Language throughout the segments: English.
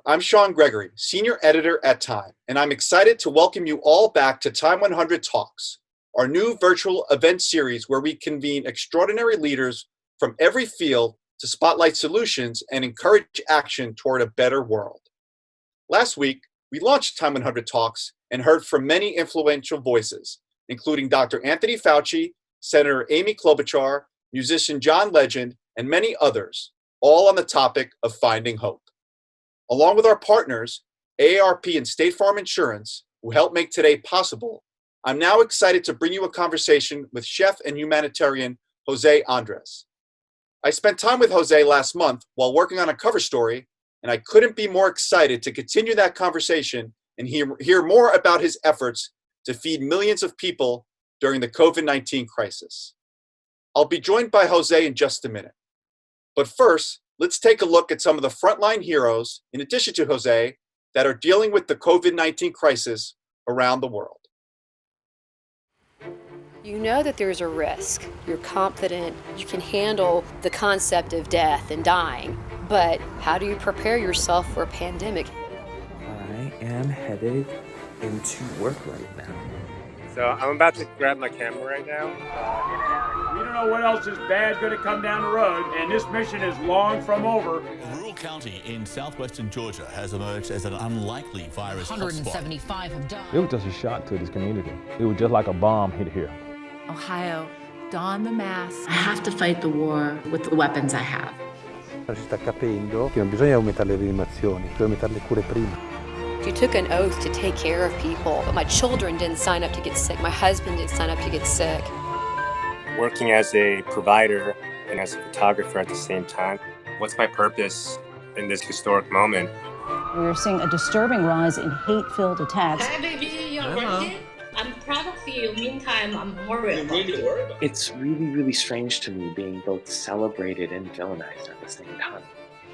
I'm Sean Gregory, Senior Editor at Time, and I'm excited to welcome you all back to TIME100 Talks, our new virtual event series where we convene extraordinary leaders from every field to spotlight solutions and encourage action toward a better world. Last week, we launched TIME100 Talks and heard from many influential voices, including Dr. Anthony Fauci, Senator Amy Klobuchar, musician John Legend, and many others, all on the topic of finding hope. Along with our partners, AARP and State Farm Insurance, who helped make today possible, I'm now excited to bring you a conversation with chef and humanitarian José Andrés. I spent time with José last month while working on a cover story, and I couldn't be more excited to continue that conversation and hear more about his efforts to feed millions of people during the COVID-19 crisis. I'll be joined by José in just a minute. But first, let's take a look at some of the frontline heroes, in addition to José, that are dealing with the COVID-19 crisis around the world. You know that there's a risk. You're confident you can handle the concept of death and dying. But how do you prepare yourself for a pandemic? I am headed into work right now. So I'm about to grab my camera right now. We don't know what else is bad going to come down the road, and this mission is long from over. A rural county in southwestern Georgia has emerged as an unlikely virus 175 have died. It was just a shock to this community. It was just like a bomb hit here. Ohio, don the mask. I have to fight the war with the weapons I have. Si sta capendo che non bisogna aumentare le rianimazioni, bisogna aumentare le cure prima. You took an oath to take care of people, but my children didn't sign up to get sick. My husband didn't sign up to get sick. Working as a provider and as a photographer at the same time, what's my purpose in this historic moment? We're seeing a disturbing rise in hate-filled attacks. Hi, baby. You're working? I'm proud of you. Meantime, I'm worried about you. It's really strange to me being both celebrated and villainized at the same time.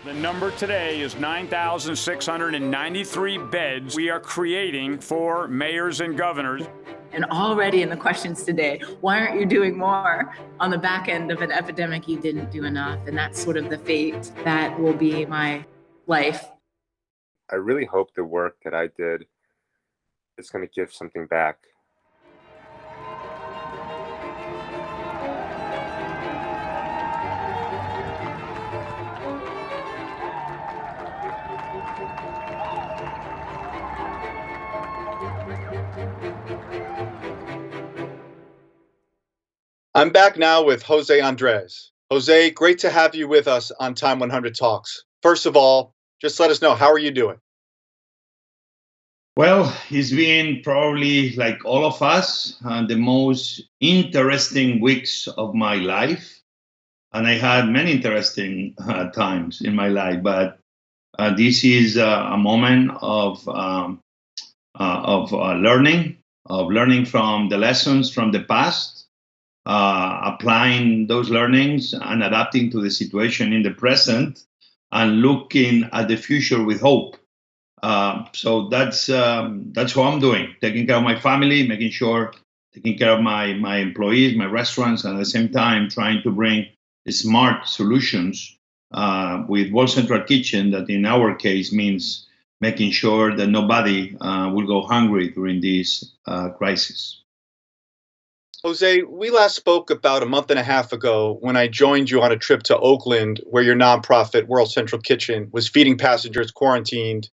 The number today is 9,693 beds we are creating for mayors and governors. And already in the questions today, why aren't you doing more? On the back end of an epidemic, you didn't do enough. And that's sort of the fate that will be my life. I really hope the work that I did is going to give something back. I'm back now with José Andrés. José, great to have you with us on TIME100 Talks. First of all, just let us know, how are you doing? Well, it's been probably, like all of us, the most interesting weeks of my life. And I had many interesting times in my life, but this is a moment of learning from the lessons from the past, applying those learnings and adapting to the situation in the present and looking at the future with hope. So that's what I'm doing, taking care of my family, taking care of my employees, my restaurants, and at the same time trying to bring smart solutions with World Central Kitchen, that in our case means making sure that nobody will go hungry during this crisis. José, we last spoke about a month and a half ago when I joined you on a trip to Oakland, where your nonprofit World Central Kitchen was feeding passengers quarantined,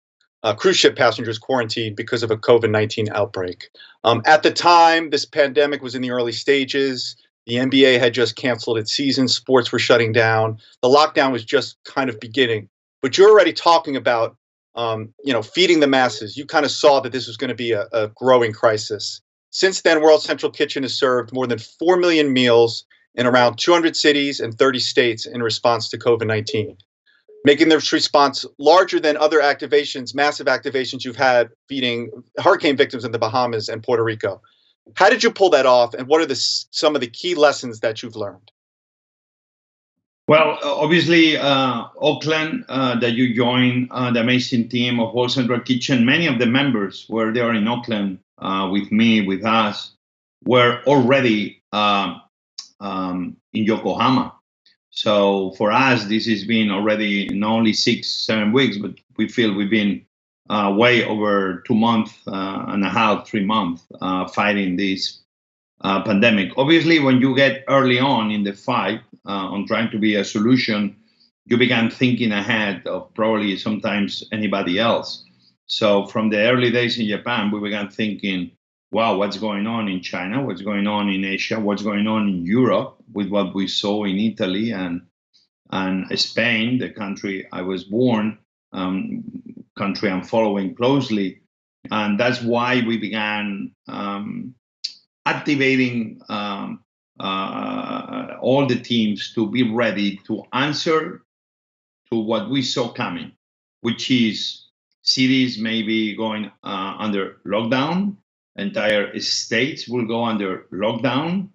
cruise ship passengers quarantined because of a COVID-19 outbreak. At the time, this pandemic was in the early stages. The NBA had just canceled its season. Sports were shutting down. The lockdown was just kind of beginning. But you're already talking about, feeding the masses. You kind of saw that this was going to be a growing crisis. Since then, World Central Kitchen has served more than 4 million meals in around 200 cities and 30 states in response to COVID-19, making this response larger than other massive activations you've had feeding hurricane victims in the Bahamas and Puerto Rico. How did you pull that off, and what are some of the key lessons that you've learned? Well, obviously, Oakland, that you joined the amazing team of World Central Kitchen, many of the members were there in Oakland with me, with us, were already in Yokohama. So for us, this has been already not only 6-7 weeks, but we feel we've been way over 2 months and a half, 3 months fighting this pandemic. Obviously, when you get early on in the fight on trying to be a solution, you began thinking ahead of probably sometimes anybody else. So from the early days in Japan, we began thinking, wow, what's going on in China? What's going on in Asia? What's going on in Europe with what we saw in Italy and Spain, the country I was born, country I'm following closely. And that's why we began activating all the teams to be ready to answer to what we saw coming, which is cities maybe going under lockdown, entire states will go under lockdown,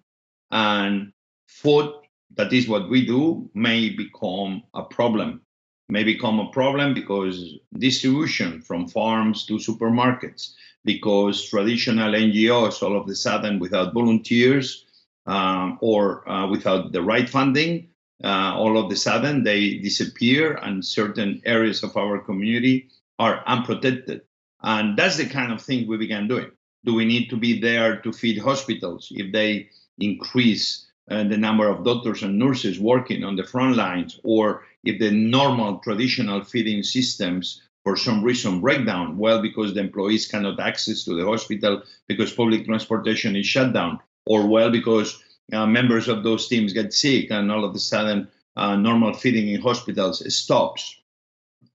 and food, that is what we do, may become a problem. May become a problem because distribution from farms to supermarkets, because traditional NGOs all of a sudden without volunteers or without the right funding, all of a sudden they disappear and certain areas of our community are unprotected. And that's the kind of thing we began doing. Do we need to be there to feed hospitals if they increase the number of doctors and nurses working on the front lines, or if the normal traditional feeding systems for some reason break down? Well, because the employees cannot access to the hospital because public transportation is shut down, or well, because members of those teams get sick and all of a sudden normal feeding in hospitals stops,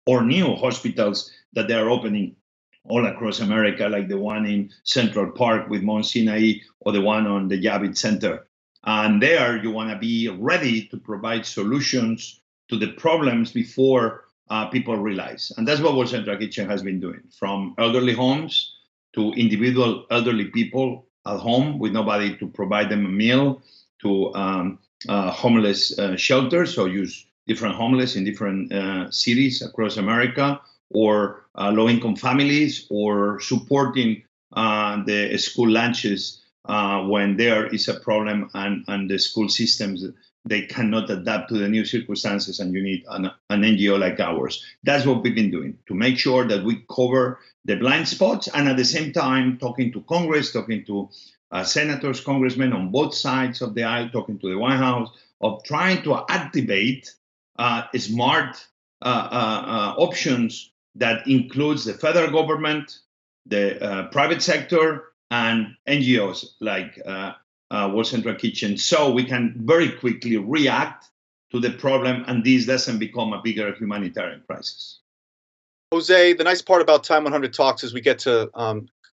or new hospitals that they are opening all across America, like the one in Central Park with Mount Sinai, or the one on the Javits Center. And there you want to be ready to provide solutions to the problems before people realize. And that's what World Central Kitchen has been doing, from elderly homes to individual elderly people at home with nobody to provide them a meal, to homeless shelters, so use different homeless in different cities across America, or low-income families, or supporting the school lunches when there is a problem and the school systems, they cannot adapt to the new circumstances, and you need an NGO like ours. That's what we've been doing, to make sure that we cover the blind spots, and at the same time talking to Congress, talking to senators, congressmen on both sides of the aisle, talking to the White House, of trying to activate smart options that includes the federal government, the private sector, and NGOs like World Central Kitchen, so we can very quickly react to the problem and this doesn't become a bigger humanitarian crisis. Jose, the nice part about Time 100 Talks is we get to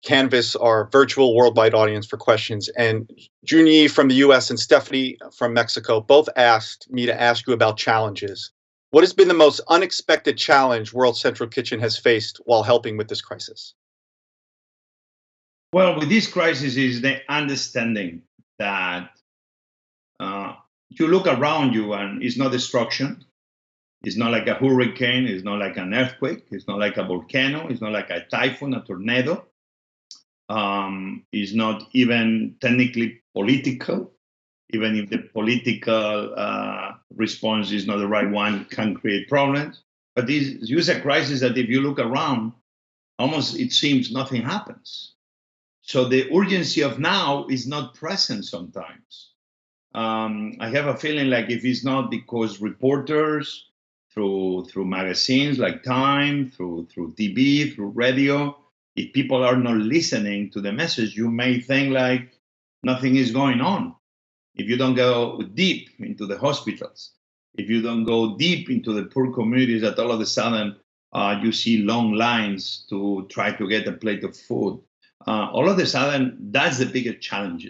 canvass our virtual worldwide audience for questions. And Junyi from the US and Stephanie from Mexico both asked me to ask you about challenges. What has been the most unexpected challenge World Central Kitchen has faced while helping with this crisis? Well, with this crisis is the understanding that you look around you and it's not destruction. It's not like a hurricane. It's not like an earthquake. It's not like a volcano. It's not like a typhoon, a tornado. It's not even technically political. Even if the political response is not the right one, can create problems. But this is a crisis that if you look around, almost it seems nothing happens. So the urgency of now is not present sometimes. I have a feeling like if it's not because reporters, through magazines like Time, through TV, through radio, if people are not listening to the message, you may think like nothing is going on. If you don't go deep into the hospitals, if you don't go deep into the poor communities that all of a sudden you see long lines to try to get a plate of food, all of a sudden, that's the biggest challenge.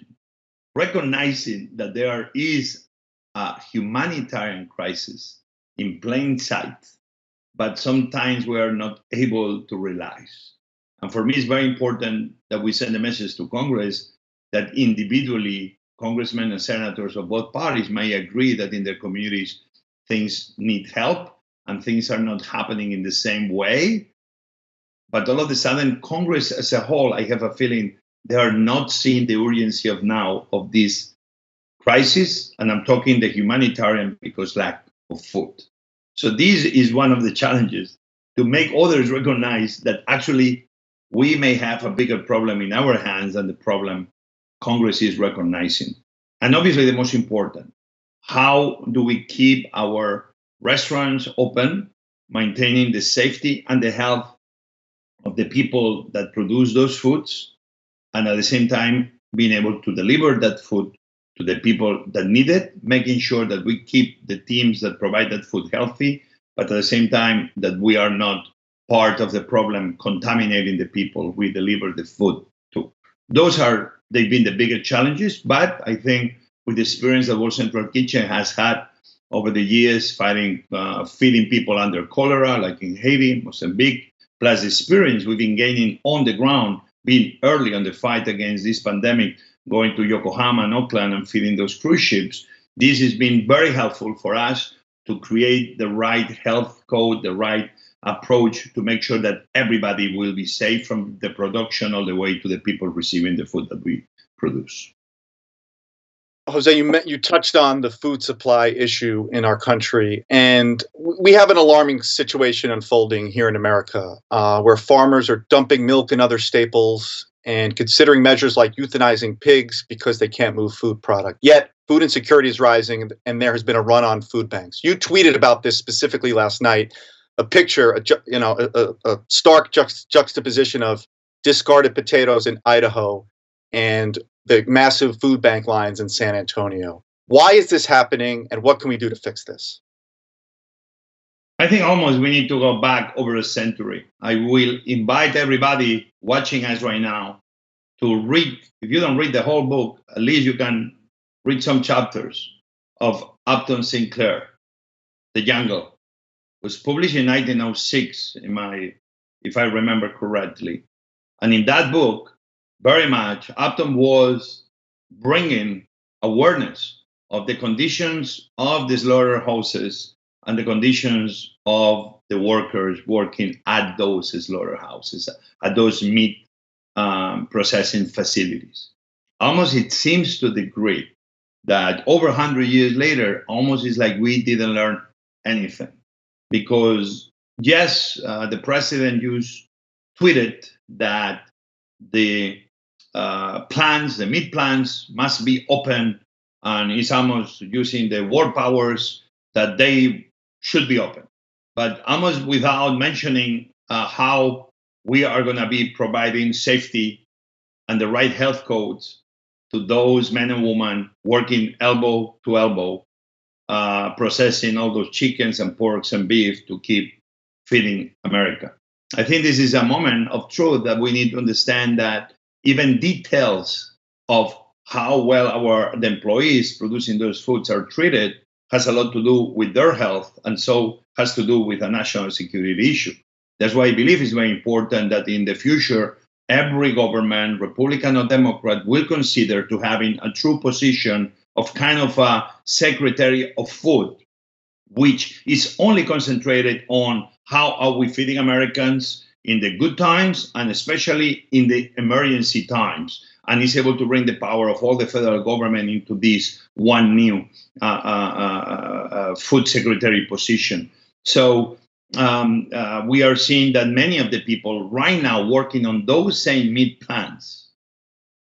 Recognizing that there is a humanitarian crisis in plain sight, but sometimes we are not able to realize. And for me, it's very important that we send a message to Congress that individually, congressmen and senators of both parties may agree that in their communities, things need help and things are not happening in the same way. But all of a sudden, Congress as a whole, I have a feeling they are not seeing the urgency of now of this crisis, and I'm talking the humanitarian because lack of food. So this is one of the challenges, to make others recognize that actually we may have a bigger problem in our hands than the problem Congress is recognizing. And obviously the most important, how do we keep our restaurants open, maintaining the safety and the health of the people that produce those foods, and at the same time being able to deliver that food to the people that need it, making sure that we keep the teams that provide that food healthy, but at the same time that we are not part of the problem contaminating the people we deliver the food to. They've been the bigger challenges, but I think with the experience that World Central Kitchen has had over the years feeding people under cholera, like in Haiti, Mozambique, plus the experience we've been gaining on the ground, being early on the fight against this pandemic, going to Yokohama and Oakland and feeding those cruise ships. This has been very helpful for us to create the right health code, the right approach to make sure that everybody will be safe from the production all the way to the people receiving the food that we produce. Jose, you touched on the food supply issue in our country, and we have an alarming situation unfolding here in America, where farmers are dumping milk and other staples and considering measures like euthanizing pigs because they can't move food product. Yet, food insecurity is rising, and there has been a run on food banks. You tweeted about this specifically last night, a picture, a stark juxtaposition of discarded potatoes in Idaho and the massive food bank lines in San Antonio. Why is this happening, and what can we do to fix this? I think almost we need to go back over a century. I will invite everybody watching us right now to read, if you don't read the whole book, at least you can read some chapters of Upton Sinclair, The Jungle. It was published in 1906, if I remember correctly. And in that book, very much, Upton was bringing awareness of the conditions of the slaughterhouses and the conditions of the workers working at those slaughterhouses, at those meat processing facilities. Almost it seems to the degree that over 100 years later, almost it's like we didn't learn anything. Because yes, the president tweeted that the the meat plants must be open, and he's almost using the war powers that they should be open, but almost without mentioning how we are going to be providing safety and the right health codes to those men and women working elbow to elbow, processing all those chickens and porks and beef to keep feeding America. I think this is a moment of truth that we need to understand that even details of how well the employees producing those foods are treated has a lot to do with their health, and so has to do with a national security issue. That's why I believe it's very important that in the future, every government, Republican or Democrat, will consider to having a true position of kind of a secretary of food, which is only concentrated on how are we feeding Americans in the good times and especially in the emergency times, and is able to bring the power of all the federal government into this one new food secretary position. So we are seeing that many of the people right now working on those same meat plants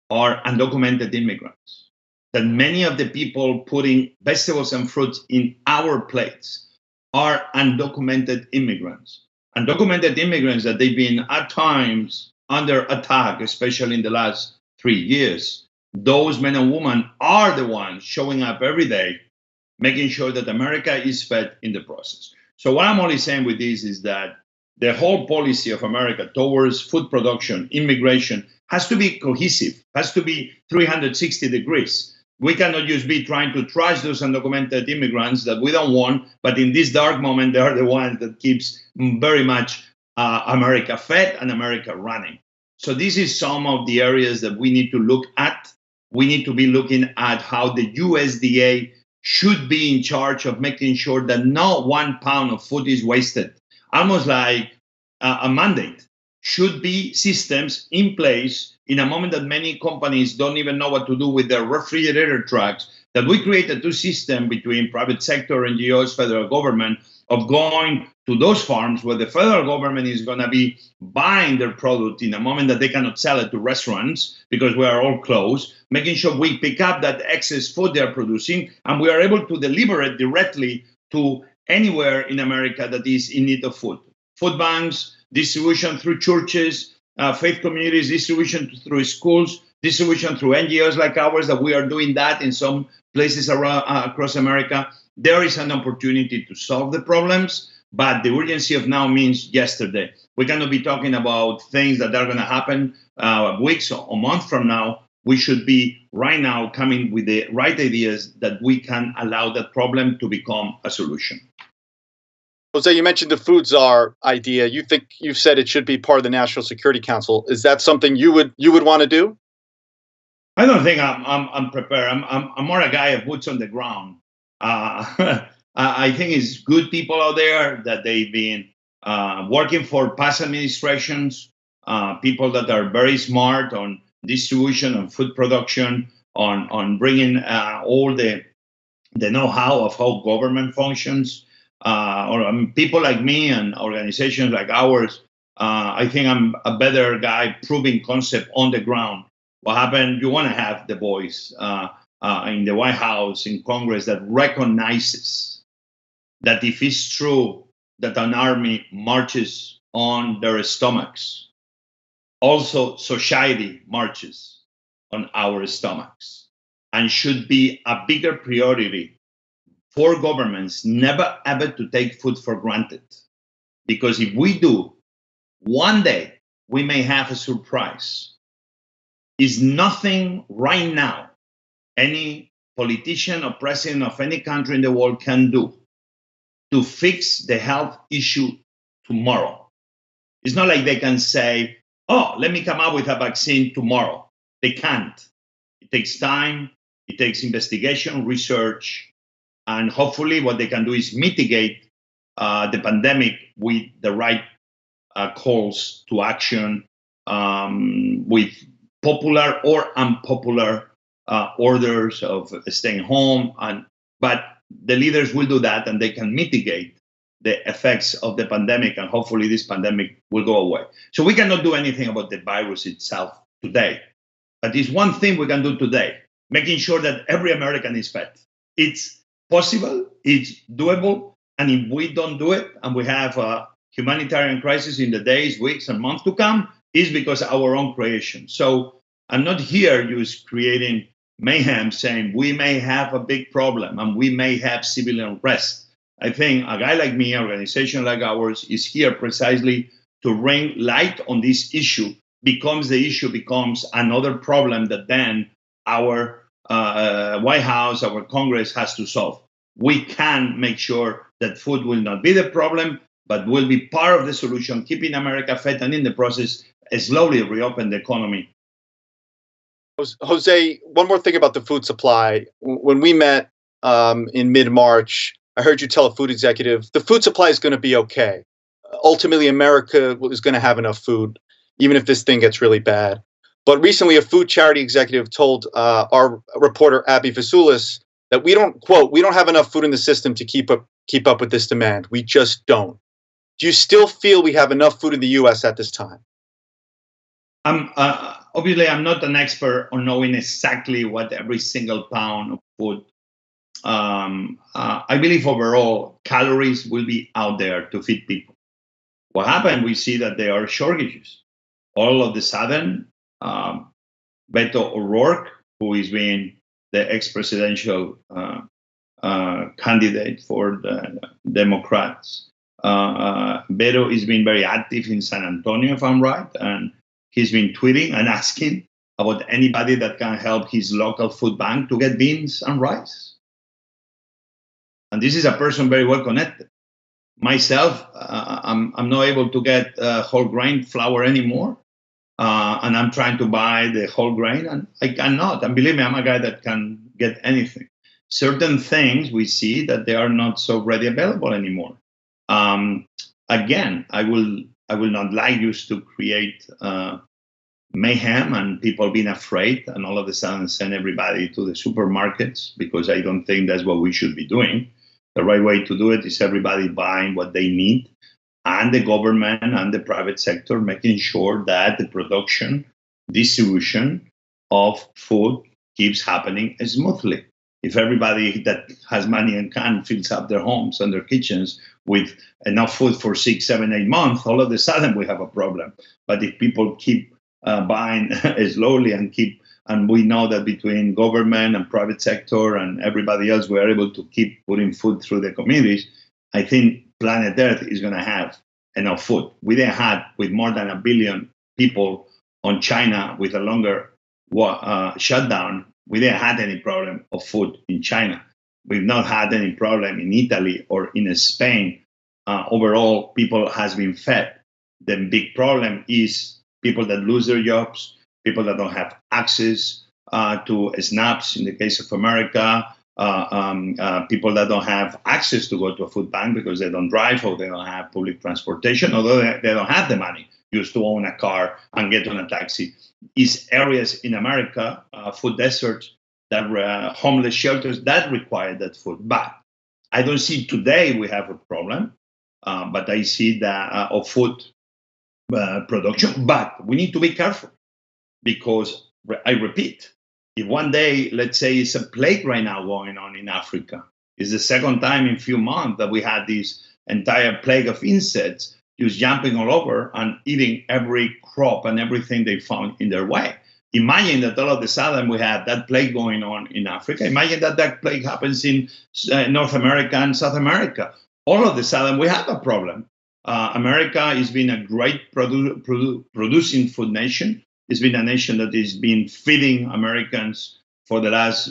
are undocumented immigrants. That many of the people putting vegetables and fruits in our plates are undocumented immigrants. Undocumented immigrants that they've been at times under attack, especially in the last 3 years. Those men and women are the ones showing up every day, making sure that America is fed in the process. So what I'm only saying with this is that the whole policy of America towards food production, immigration, has to be cohesive, has to be 360 degrees. We cannot just be trying to trash those undocumented immigrants that we don't want, but in this dark moment, they are the ones that keeps very much America fed and America running. So this is some of the areas that we need to look at. We need to be looking at how the USDA should be in charge of making sure that not 1 pound of food is wasted. Almost like a mandate. Should be systems in place in a moment that many companies don't even know what to do with their refrigerator trucks, that we created two systems between private sector, NGOs, federal government, of going to those farms where the federal government is going to be buying their product in a moment that they cannot sell it to restaurants because we are all closed, making sure we pick up that excess food they're producing and we are able to deliver it directly to anywhere in America that is in need of food. Food banks, distribution through churches, faith communities, distribution through schools, distribution through NGOs like ours, that we are doing that in some places around across America. There is an opportunity to solve the problems, but the urgency of now means yesterday. We cannot be talking about things that are going to happen weeks or a month from now. We should be right now coming with the right ideas that we can allow that problem to become a solution. Jose, you mentioned the food czar idea. You've said it should be part of the National Security Council. Is that something you would want to do? I don't think I'm prepared. I'm more a guy of boots on the ground. I think it's good people out there that they've been working for past administrations, people that are very smart on distribution, on food production, on bringing all the know-how of how government functions. People like me and organizations like ours, I think I'm a better guy proving concept on the ground. What happened? You want to have the voice in the White House, in Congress, that recognizes that if it's true that an army marches on their stomachs, also society marches on our stomachs, and should be a bigger priority for governments never ever to take food for granted. Because if we do, one day we may have a surprise. Is nothing right now any politician or president of any country in the world can do to fix the health issue tomorrow. It's not like they can say, oh, let me come up with a vaccine tomorrow. They can't. It takes time, it takes investigation, research, and hopefully what they can do is mitigate the pandemic with the right calls to action, with popular or unpopular orders of staying home. But the leaders will do that, and they can mitigate the effects of the pandemic, and hopefully this pandemic will go away. So we cannot do anything about the virus itself today. But there's one thing we can do today, making sure that every American is fed. It's possible, it's doable, and if we don't do it, and we have a humanitarian crisis in the days, weeks, and months to come, is because of our own creation. So I'm not here just creating mayhem, saying we may have a big problem and we may have civil unrest. I think a guy like me, an organization like ours, is here precisely to bring light on this issue, because the issue becomes another problem that then our White House, our Congress has to solve. We can make sure that food will not be the problem, but will be part of the solution, keeping America fed, and in the process, slowly reopen the economy. Jose, one more thing about the food supply. When we met in mid-March, I heard you tell a food executive, the food supply is going to be okay. Ultimately, America is going to have enough food, even if this thing gets really bad. But recently, a food charity executive told our reporter, Abby Vasulis, that we don't have enough food in the system to keep up with this demand. We just don't. Do you still feel we have enough food in the U.S. at this time? Obviously, I'm not an expert on knowing exactly what every single pound of food. I believe overall calories will be out there to feed people. What happened? We see that there are shortages. All of a sudden, Beto O'Rourke, who is being the ex-presidential candidate for the Democrats, Beto is being very active in San Antonio, if I'm right, and he's been tweeting and asking about anybody that can help his local food bank to get beans and rice. And this is a person very well connected. Myself, I'm not able to get whole grain flour anymore. And I'm trying to buy the whole grain, and I cannot. And believe me, I'm a guy that can get anything. Certain things we see that they are not so readily available anymore. Again, I will not like you to create mayhem and people being afraid and all of a sudden send everybody to the supermarkets, because I don't think that's what we should be doing. The right way to do it is everybody buying what they need, and the government and the private sector making sure that the production, distribution of food keeps happening smoothly. If everybody that has money and can fills up their homes and their kitchens with enough food for 6, 7, 8 months, all of a sudden we have a problem. But if people keep buying slowly and we know that between government and private sector and everybody else, we're able to keep putting food through the communities, I think planet Earth is going to have enough food. We didn't have, with more than 1 billion people on China with a longer shutdown, we didn't have any problem of food in China. We've not had any problem in Italy or in Spain. Overall, people has been fed. The big problem is people that lose their jobs, people that don't have access to SNAPs in the case of America, people that don't have access to go to a food bank because they don't drive or they don't have public transportation, although they don't have the money used to own a car and get on a taxi. Is areas in America, food deserts, that homeless shelters that require that food. But I don't see today we have a problem, but I see that of food production. But we need to be careful, because I repeat, if one day, let's say it's a plague right now going on in Africa, it's the second time in a few months that we had this entire plague of insects just jumping all over and eating every crop and everything they found in their way. Imagine that all of a sudden we have that plague going on in Africa. Imagine that plague happens in North America and South America. All of a sudden we have a problem. America has been a great producing food nation. It's been a nation that has been feeding Americans for the last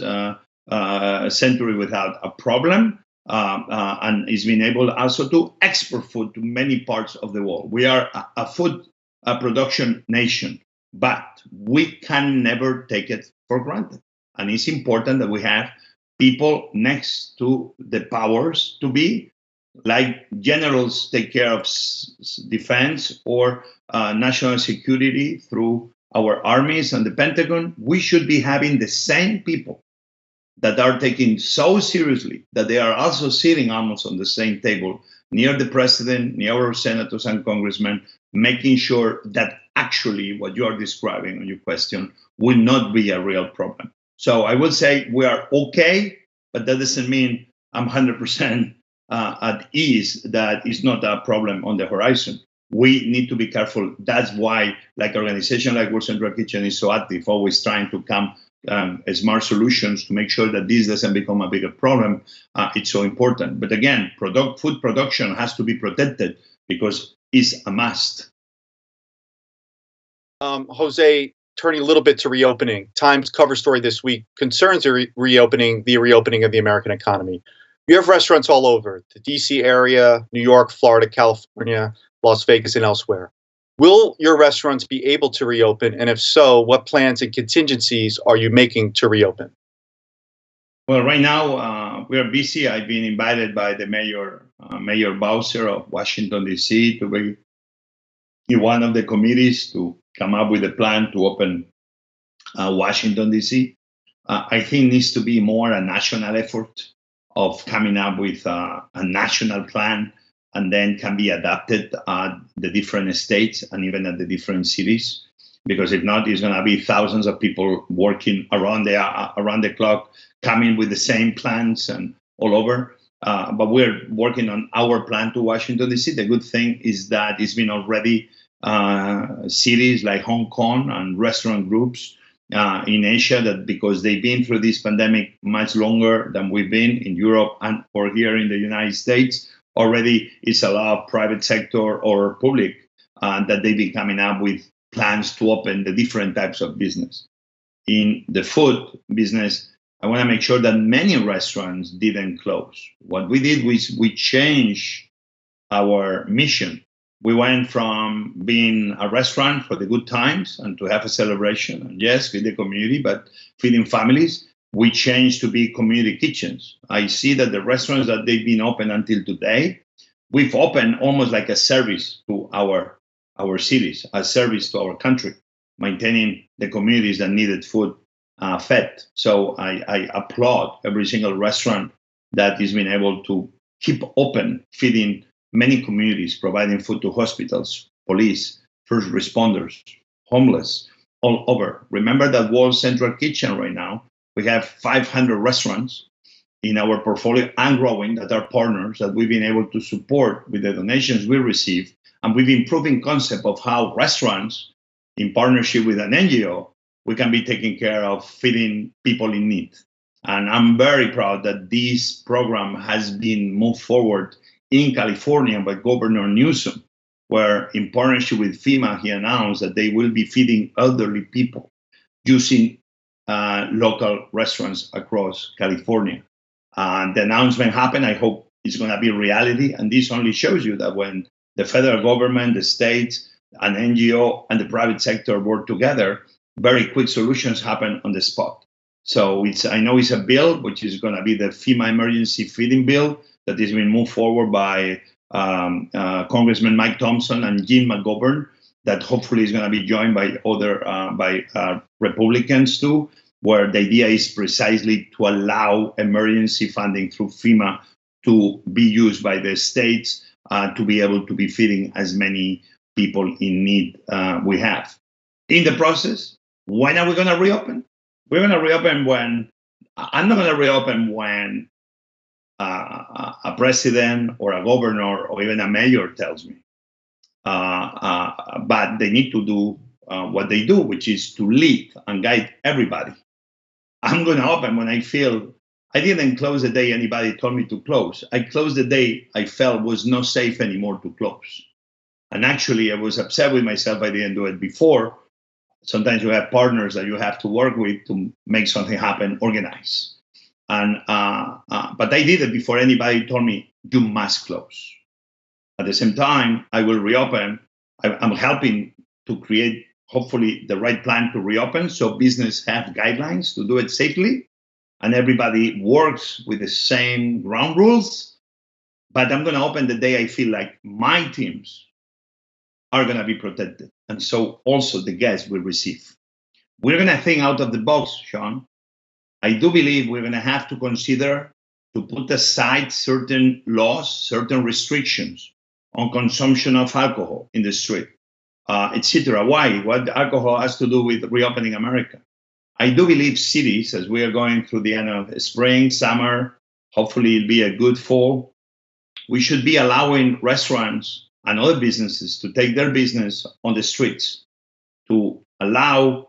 century without a problem. And it's been able also to export food to many parts of the world. We are a food production nation, but we can never take it for granted. And it's important that we have people next to the powers to be, like generals take care of defense or national security through our armies and the Pentagon. We should be having the same people that are taken so seriously that they are also sitting almost on the same table near the president, near our senators and congressmen, making sure that actually what you are describing on your question will not be a real problem. So I would say we are okay, but that doesn't mean I'm 100% at ease that it's not a problem on the horizon. We need to be careful. That's why, like an organization like World Central Kitchen is so active, always trying to come smart solutions to make sure that this doesn't become a bigger problem. It's so important. But again, food production has to be protected because it's a must. Jose, turning a little bit to reopening, Time's cover story this week concerns the reopening of the American economy. You have restaurants all over the DC area, New York, Florida, California, Las Vegas, and elsewhere. Will your restaurants be able to reopen? And if so, what plans and contingencies are you making to reopen? Well, right now we are busy. I've been invited by the Mayor Bowser of Washington, D.C. to be in one of the committees to come up with a plan to open Washington, D.C. I think it needs to be more a national effort of coming up with a national plan, and then can be adapted at the different states and even at the different cities. Because if not, it's going to be thousands of people working around the clock, coming with the same plans and all over. But we're working on our plan to Washington, D.C. The good thing is that it's been already cities like Hong Kong and restaurant groups in Asia, that because they've been through this pandemic much longer than we've been in Europe and or here in the United States, already it's a lot of private sector or public that they've been coming up with plans to open the different types of business. In the food business, I want to make sure that many restaurants didn't close. What we did was we changed our mission. We went from being a restaurant for the good times and to have a celebration, and yes, feed the community, but feeding families. We changed to be community kitchens. I see that the restaurants that they've been open until today, we've opened almost like a service to our cities, a service to our country. maintaining the communities that needed food fed. So I applaud every single restaurant that is being able to keep open, feeding many communities, providing food to hospitals, police, first responders, homeless, all over. Remember that World Central Kitchen right now, we have 500 restaurants in our portfolio and growing that are partners that we've been able to support with the donations we receive. And we've been proving concept of how restaurants, in partnership with an NGO, we can be taking care of feeding people in need. And I'm very proud that this program has been moved forward in California by Governor Newsom, where in partnership with FEMA, he announced that they will be feeding elderly people using local restaurants across California. The announcement happened. I hope it's going to be reality. And this only shows you that when the federal government, the states, an NGO, and the private sector work together, very quick solutions happen on the spot. So I know it's a bill, which is going to be the FEMA emergency feeding bill that is being moved forward by Congressman Mike Thompson and Jim McGovern, that hopefully is going to be joined by other Republicans too, where the idea is precisely to allow emergency funding through FEMA to be used by the states to be able to be feeding as many people in need we have. In the process, when are we going to reopen? We're going to reopen when, I'm not going to reopen when a president or a governor or even a mayor tells me. But they need to do what they do, which is to lead and guide everybody. I'm going to open when I feel. I didn't close the day anybody told me to close. I closed the day I felt was not safe anymore to close. And actually, I was upset with myself I didn't do it before. Sometimes you have partners that you have to work with to make something happen, organize. And but I did it before anybody told me you must close. At the same time, I will reopen. I'm helping to create, hopefully, the right plan to reopen so business have guidelines to do it safely and everybody works with the same ground rules. But I'm going to open the day I feel like my teams are going to be protected. And so also the guests will receive. We're going to think out of the box, Sean. I do believe we're going to have to consider to put aside certain laws, certain restrictions on consumption of alcohol in the street, etc. Why? What alcohol has to do with reopening America? I do believe cities, as we are going through the end of spring, summer, hopefully it'll be a good fall, we should be allowing restaurants and other businesses to take their business on the streets, to allow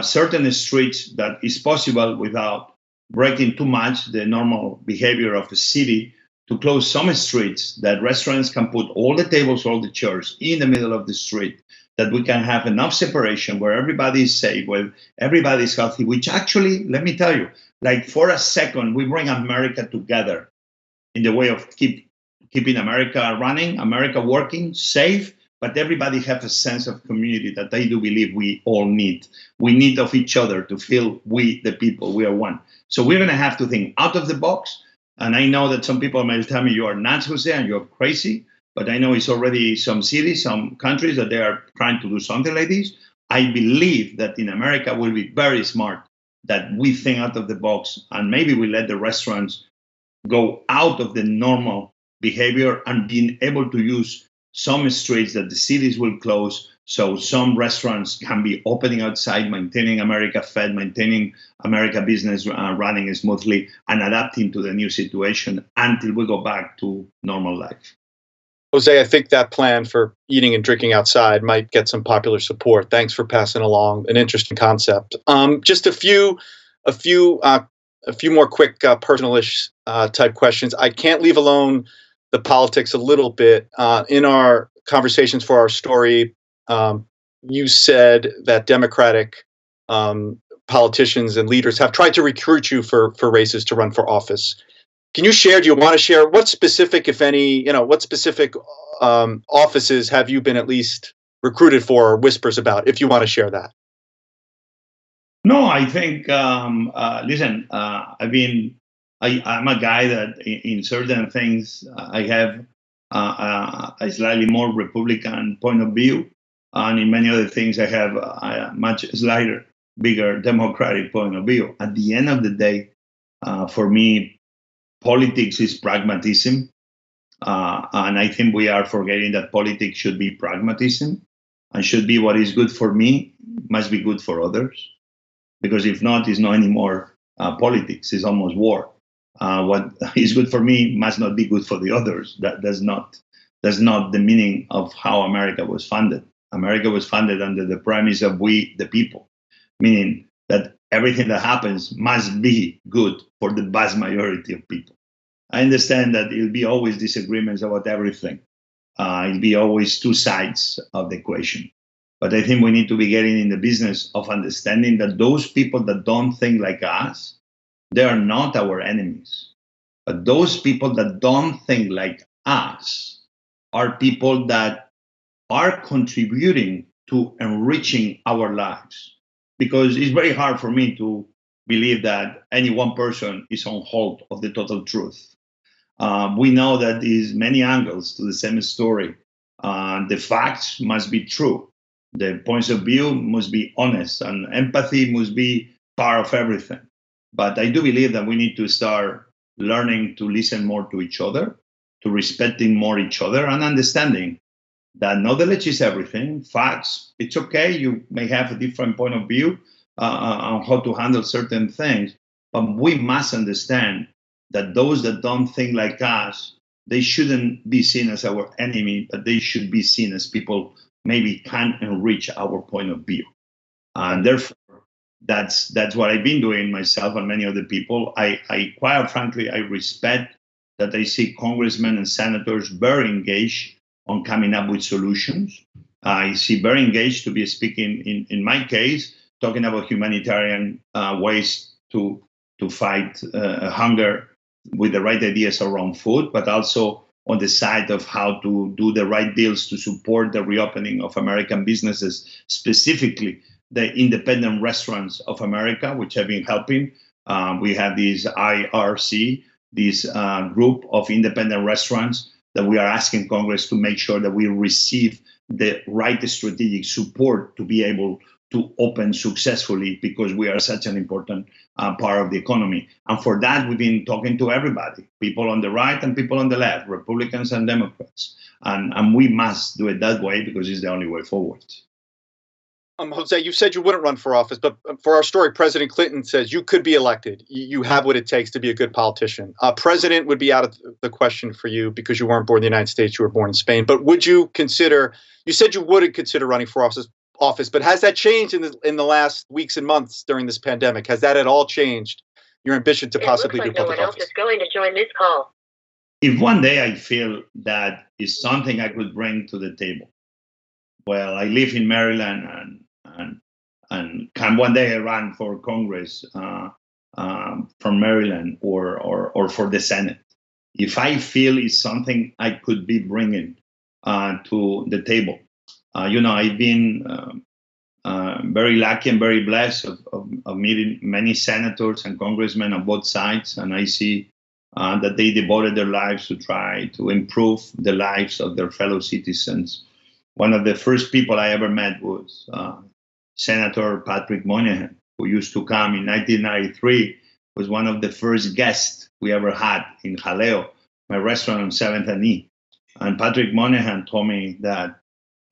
certain streets that is possible without breaking too much the normal behavior of a city, to close some streets that restaurants can put all the tables, all the chairs in the middle of the street, that we can have enough separation where everybody is safe, where everybody is healthy, which actually, let me tell you, like for a second, we bring America together in the way of keeping America running, America working, safe, but everybody have a sense of community that I do believe we all need. We need of each other to feel we, the people, we are one. So we're going to have to think out of the box. And I know that some people may tell me you are nuts, Jose, and you're crazy. But I know it's already some cities, some countries that they are trying to do something like this. I believe that in America we'll be very smart, that we think out of the box, and maybe we let the restaurants go out of the normal behavior and being able to use some streets that the cities will close, so some restaurants can be opening outside, maintaining America fed, maintaining America business running smoothly, and adapting to the new situation until we go back to normal life. Jose, I think that plan for eating and drinking outside might get some popular support. Thanks for passing along an interesting concept. Just a few more quick personal-ish type questions. I can't leave alone the politics a little bit. In our conversations for our story, you said that Democratic politicians and leaders have tried to recruit you for races to run for office. Can you share, do you want to share what specific, if any, what specific offices have you been at least recruited for or whispers about, if you want to share that? No, I think, listen, I'm a guy that in certain things I have a slightly more Republican point of view. And in many other things, I have a much slighter, bigger democratic point of view. At the end of the day, for me, politics is pragmatism. And I think we are forgetting that politics should be pragmatism and should be what is good for me must be good for others. Because if not, it's not anymore politics, it's almost war. What is good for me must not be good for the others. That's not the meaning of how America was funded. America was funded under the premise of we, the people, meaning that everything that happens must be good for the vast majority of people. I understand that it'll be always disagreements about everything. It'll be always two sides of the equation. But I think we need to be getting in the business of understanding that those people that don't think like us, they are not our enemies. But those people that don't think like us are people that are contributing to enriching our lives. Because it's very hard for me to believe that any one person is on hold of the total truth. We know that there's many angles to the same story. The facts must be true. The points of view must be honest, and empathy must be part of everything. But I do believe that we need to start learning to listen more to each other, to respecting more each other, and understanding that knowledge is everything. Facts, it's okay. You may have a different point of view on how to handle certain things, but we must understand that those that don't think like us, they shouldn't be seen as our enemy, but they should be seen as people maybe can enrich our point of view. And therefore, that's what I've been doing myself and many other people. I quite frankly, I respect that I see congressmen and senators very engaged on coming up with solutions. I see very engaged to be speaking, in my case, talking about humanitarian ways to fight hunger with the right ideas around food, but also on the side of how to do the right deals to support the reopening of American businesses, specifically the independent restaurants of America, which have been helping. We have this IRC, this group of independent restaurants that we are asking Congress to make sure that we receive the right strategic support to be able to open successfully, because we are such an important part of the economy. And for that, we've been talking to everybody, people on the right and people on the left, Republicans and Democrats. And we must do it that way because it's the only way forward. Jose, you said you wouldn't run for office, but for our story, President Clinton says you could be elected. You have what it takes to be a good politician. President would be out of the question for you because you weren't born in the United States, you were born in Spain. But would you consider, you said you wouldn't consider running for office, but has that changed in the last weeks and months during this pandemic? Has that at all changed your ambition to possibly do public office? Is going to join this call. If one day I feel that is something I could bring to the table, well, I live in Maryland and can one day I run for Congress from Maryland or for the Senate. If I feel it's something I could be bringing to the table. I've been very lucky and very blessed of meeting many senators and congressmen on both sides, and I see that they devoted their lives to try to improve the lives of their fellow citizens. One of the first people I ever met was Senator Patrick Moynihan, who used to come in 1993, was one of the first guests we ever had in Jaleo, my restaurant on 7th and E. And Patrick Moynihan told me that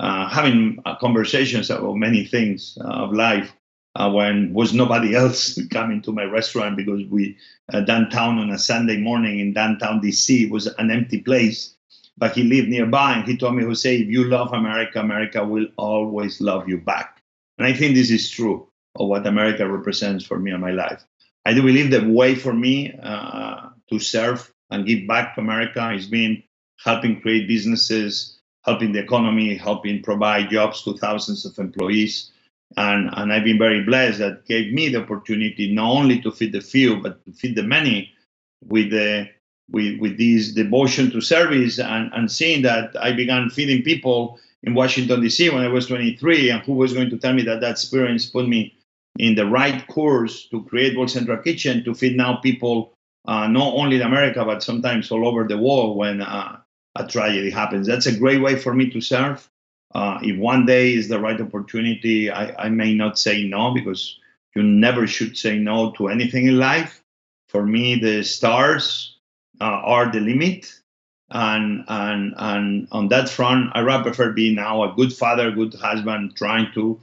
having conversations about many things of life when was nobody else coming to my restaurant, because we downtown on a Sunday morning in downtown DC was an empty place, but he lived nearby, and he told me, Jose, if you love America, America will always love you back. And I think this is true of what America represents for me in my life. I do believe the way for me to serve and give back to America has been helping create businesses, helping the economy, helping provide jobs to thousands of employees. And I've been very blessed that gave me the opportunity not only to feed the few, but to feed the many with this devotion to service, and seeing that I began feeding people in Washington, D.C. when I was 23, and who was going to tell me that experience put me in the right course to create World Central Kitchen, to feed now people not only in America, but sometimes all over the world when a tragedy happens. That's a great way for me to serve. If one day is the right opportunity, I may not say no, because you never should say no to anything in life. For me, the stars are the limit. And on that front, I rather prefer being now a good father, good husband, trying to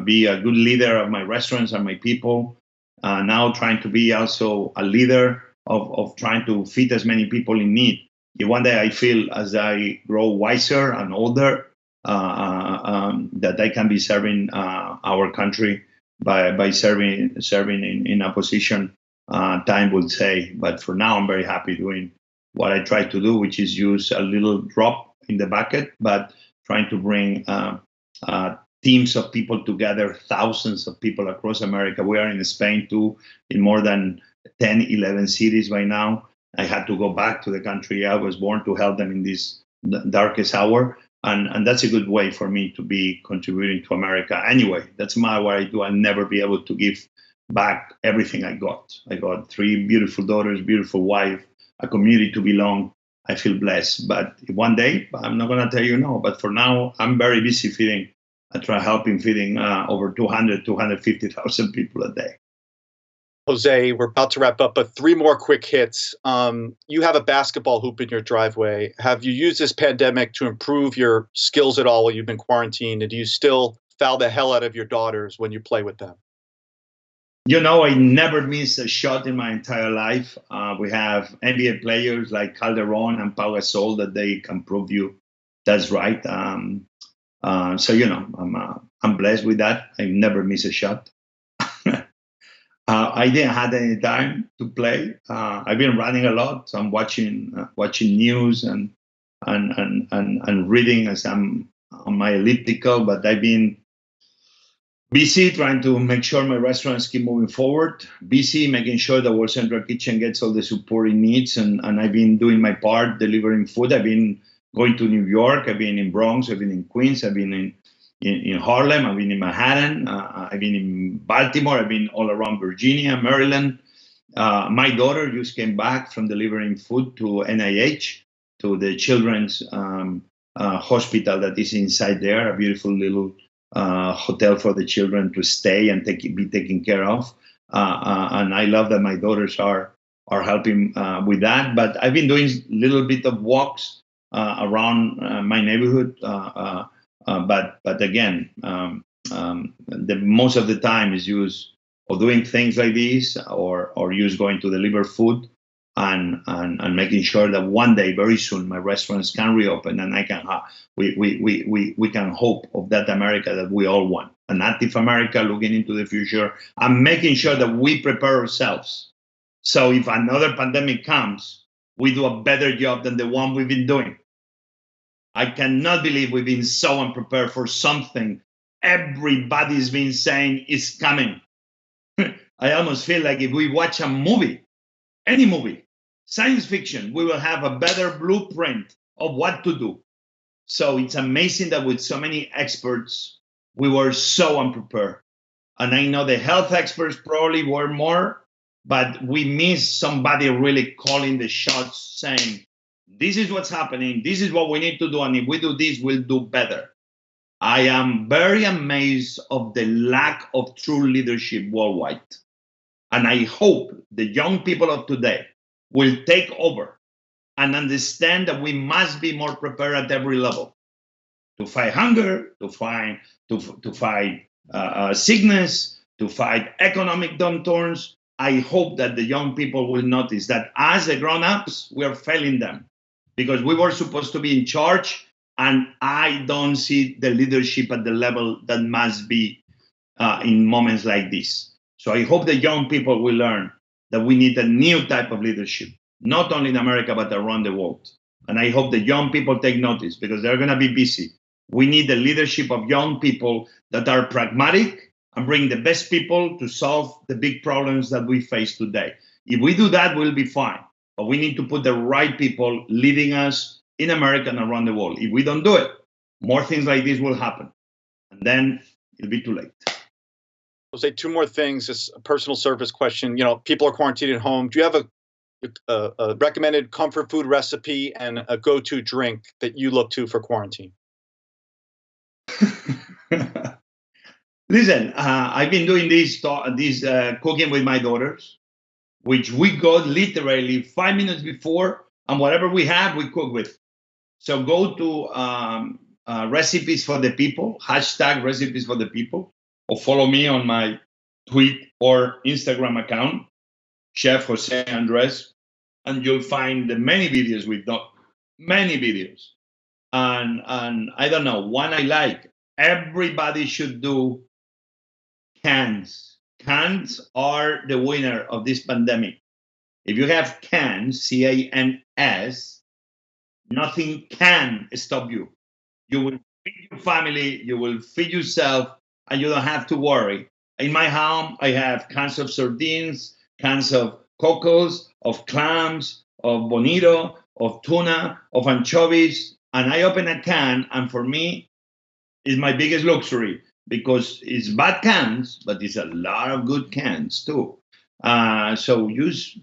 be a good leader of my restaurants and my people. Now trying to be also a leader of trying to feed as many people in need. If one day I feel, as I grow wiser and older, that I can be serving our country by serving in a position, time will say. But for now, I'm very happy doing what I try to do, which is use a little drop in the bucket, but trying to bring teams of people together, thousands of people across America. We are in Spain too, in more than 10, 11 cities by now. I had to go back to the country I was born to help them in this darkest hour. And that's a good way for me to be contributing to America. Anyway, that's what I do. I'll never be able to give back everything I got. I got 3 beautiful daughters, beautiful wife, a community to belong. I feel blessed. But one day, I'm not going to tell you no. But for now, I'm very busy feeding. I try helping feeding over 250,000 people a day. Jose, we're about to wrap up, but 3 more quick hits. You have a basketball hoop in your driveway. Have you used this pandemic to improve your skills at all while you've been quarantined? And do you still foul the hell out of your daughters when you play with them? I never miss a shot in my entire life. We have NBA players like Calderon and Pau Gasol that they can prove you that's right. I'm blessed with that. I never miss a shot. I didn't have any time to play. I've been running a lot, so I'm watching news and reading as I'm on my elliptical. But I've been busy trying to make sure my restaurants keep moving forward. Busy making sure the World Central Kitchen gets all the support it needs, and I've been doing my part delivering food. I've been going to New York. I've been in Bronx. I've been in Queens. I've been in Harlem. I've been in Manhattan. I've been in Baltimore. I've been all around Virginia, Maryland. My daughter just came back from delivering food to NIH, to the children's hospital that is inside there, a beautiful little hotel for the children to stay and be taken care of. And I love that my daughters are helping with that. But I've been doing a little bit of walks around my neighborhood. But again, the most of the time is used for doing things like this, or use going to deliver food, and making sure that one day, very soon, my restaurants can reopen, and I can we can hope of that America that we all want, an active America looking into the future, and making sure that we prepare ourselves. So if another pandemic comes, we do a better job than the one we've been doing. I cannot believe we've been so unprepared for something everybody's been saying is coming. I almost feel like if we watch a movie, any movie, science fiction, we will have a better blueprint of what to do. So it's amazing that with so many experts, we were so unprepared. And I know the health experts probably were more, but we missed somebody really calling the shots, saying, this is what's happening. This is what we need to do. And if we do this, we'll do better. I am very amazed of the lack of true leadership worldwide. And I hope the young people of today will take over and understand that we must be more prepared at every level to fight hunger, to fight sickness, to fight economic downturns. I hope that the young people will notice that as the grown-ups, we are failing them, because we were supposed to be in charge, and I don't see the leadership at the level that must be in moments like this. So I hope the young people will learn that we need a new type of leadership, not only in America, but around the world. And I hope the young people take notice, because they're going to be busy. We need the leadership of young people that are pragmatic and bring the best people to solve the big problems that we face today. If we do that, we'll be fine. But we need to put the right people leading us in America and around the world. If we don't do it, more things like this will happen. And then it'll be too late. I'll say 2 more things. Just a personal service question. People are quarantined at home. Do you have a recommended comfort food recipe and a go-to drink that you look to for quarantine? Listen, I've been doing this cooking with my daughters, which we go literally 5 minutes before, and whatever we have, we cook with. So go to recipes for the people, hashtag recipes for the people, or follow me on my tweet or Instagram account, Chef José Andrés, and you'll find the many videos we've done, many videos. And I don't know, one I like, everybody should do cans. Cans are the winner of this pandemic. If you have cans, C-A-N-S, nothing can stop you. You will feed your family, you will feed yourself, and you don't have to worry. In my home, I have cans of sardines, cans of cockles, of clams, of bonito, of tuna, of anchovies, and I open a can, and for me, it's my biggest luxury because it's bad cans, but it's a lot of good cans too. So use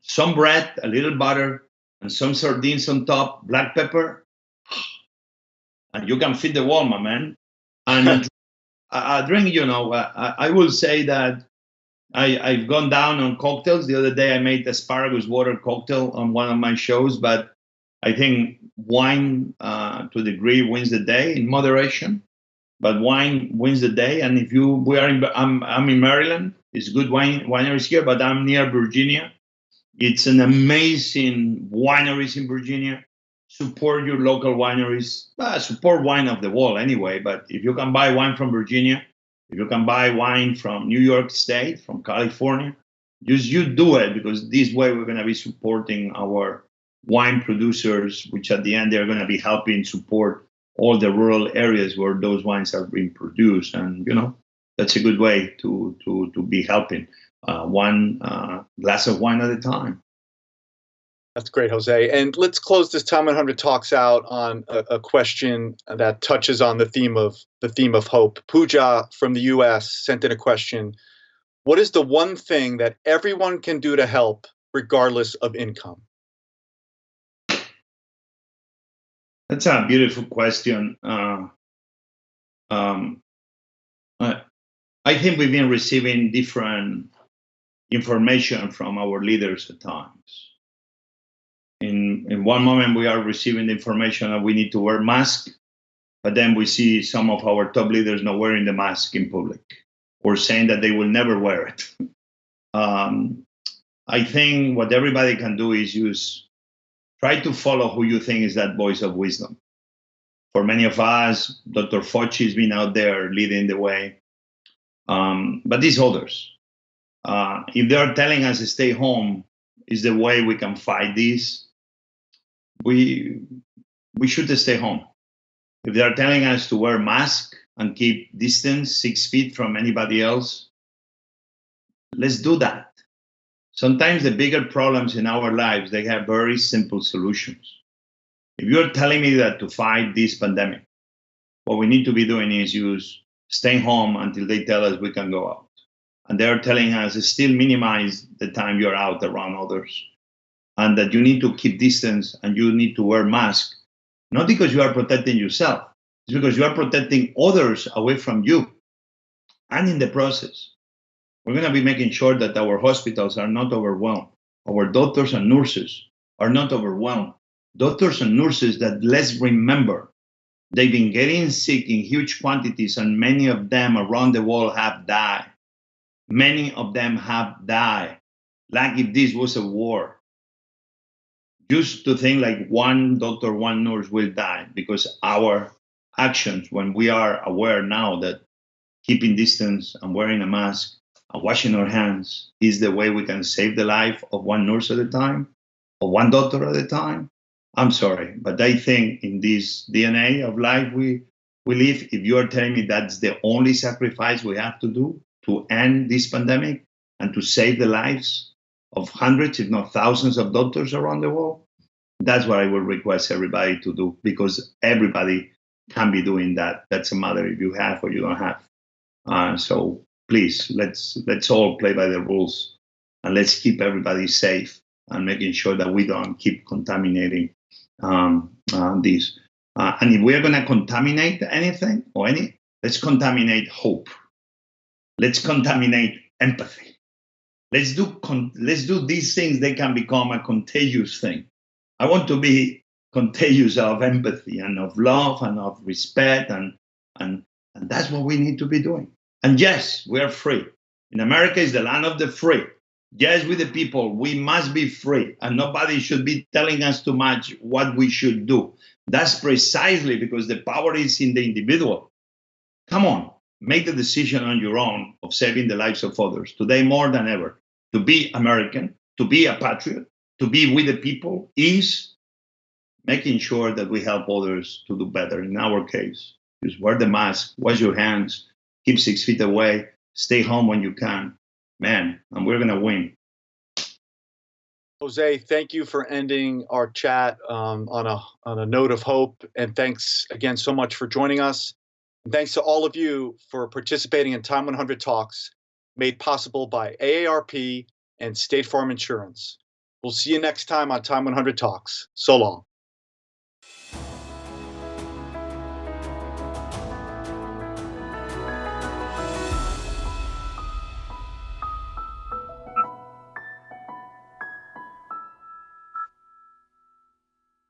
some bread, a little butter, and some sardines on top, black pepper, and you can feed the world, my man. And a drink, I will say that I've gone down on cocktails. The other day I made asparagus water cocktail on one of my shows, but I think wine to a degree wins the day in moderation. But wine wins the day. And if I'm in Maryland, it's good wineries here, but I'm near Virginia. It's an amazing wineries in Virginia. Support your local wineries. Support wine of the world anyway. But if you can buy wine from Virginia, if you can buy wine from New York State, from California, you do it, because this way we're going to be supporting our wine producers, which at the end they're going to be helping support all the rural areas where those wines are being produced. And, that's a good way to be helping one glass of wine at a time. That's great, Jose. And let's close this Time 100 Talks out on a question that touches on the theme of hope. Pooja from the U.S. sent in a question. What is the one thing that everyone can do to help, regardless of income? That's a beautiful question. I think we've been receiving different information from our leaders at times. In one moment, we are receiving the information that we need to wear masks, but then we see some of our top leaders not wearing the mask in public or saying that they will never wear it. I think what everybody can do is try to follow who you think is that voice of wisdom. For many of us, Dr. Fauci has been out there leading the way. But these others, if they are telling us to stay home is the way we can fight this, we should stay home. If they are telling us to wear masks and keep distance 6 feet from anybody else, let's do that. Sometimes the bigger problems in our lives, they have very simple solutions. If you're telling me that to fight this pandemic, what we need to be doing is stay home until they tell us we can go out. And they're telling us to still minimize the time you're out around others, and that you need to keep distance and you need to wear masks, not because you are protecting yourself, it's because you are protecting others away from you. And in the process, we're going to be making sure that our hospitals are not overwhelmed. Our doctors and nurses are not overwhelmed. Doctors and nurses that, let's remember, they've been getting sick in huge quantities, and many of them around the world have died. Many of them have died, like if this was a war. Just to think like one doctor, one nurse will die because our actions, when we are aware now that keeping distance and wearing a mask and washing our hands is the way we can save the life of one nurse at a time, or one doctor at a time. I'm sorry, but I think in this DNA of life we live, if you are telling me that's the only sacrifice we have to do to end this pandemic and to save the lives of hundreds, if not thousands of doctors around the world, that's what I will request everybody to do, because everybody can be doing that. That's a matter if you have or you don't have. So please, let's all play by the rules, and let's keep everybody safe and making sure that we don't keep contaminating this. And if we're going to contaminate anything or let's contaminate hope. Let's contaminate empathy. Let's do these things. They can become a contagious thing. I want to be contagious of empathy and of love and of respect, and that's what we need to be doing. And yes, we are free. In America is the land of the free. Yes, with the people, we must be free, and nobody should be telling us too much what we should do. That's precisely because the power is in the individual. Come on, make the decision on your own of saving the lives of others. Today, more than ever, to be American, to be a patriot, to be with the people is making sure that we help others to do better. In our case, just wear the mask, wash your hands, keep 6 feet away, stay home when you can. Man, and we're going to win. Jose, thank you for ending our chat on a note of hope. And thanks again so much for joining us. And thanks to all of you for participating in Time 100 Talks, made possible by AARP and State Farm Insurance. We'll see you next time on Time 100 Talks. So long.